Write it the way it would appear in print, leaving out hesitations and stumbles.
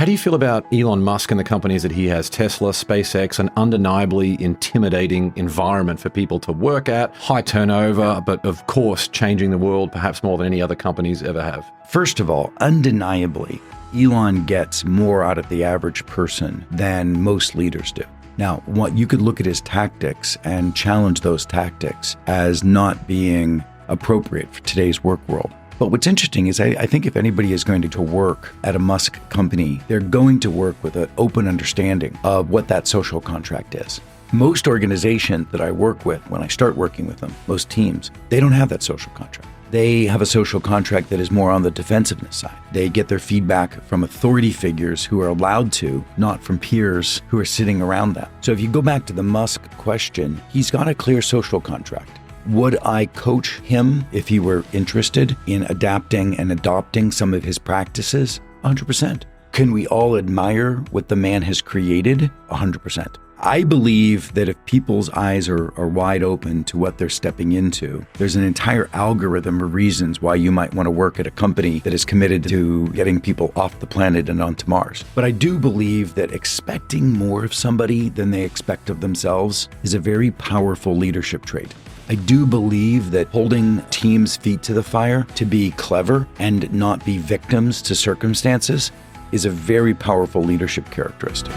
do you feel about Elon Musk and the companies that he has, Tesla, SpaceX, an undeniably intimidating environment for people to work at, high turnover, but of course changing the world perhaps more than any other companies ever have? First of all, undeniably, Elon gets more out of the average person than most leaders do. Now, you could look at his tactics and challenge those tactics as not being appropriate for today's work world. But what's interesting is I think if anybody is going to work at a Musk company, they're going to work with an open understanding of what that social contract is. Most organizations that I work with, when I start working with them, most teams, they don't have that social contract. They have a social contract that is more on the defensiveness side. They get their feedback from authority figures who are allowed to, not from peers who are sitting around them. So if you go back to the Musk question, he's got a clear social contract. Would I coach him if he were interested in adapting and adopting some of his practices? 100%. Can we all admire what the man has created? 100%. I believe that if people's eyes are wide open to what they're stepping into, there's an entire algorithm of reasons why you might want to work at a company that is committed to getting people off the planet and onto Mars. But I do believe that expecting more of somebody than they expect of themselves is a very powerful leadership trait. I do believe that holding teams' feet to the fire to be clever and not be victims to circumstances is a very powerful leadership characteristic.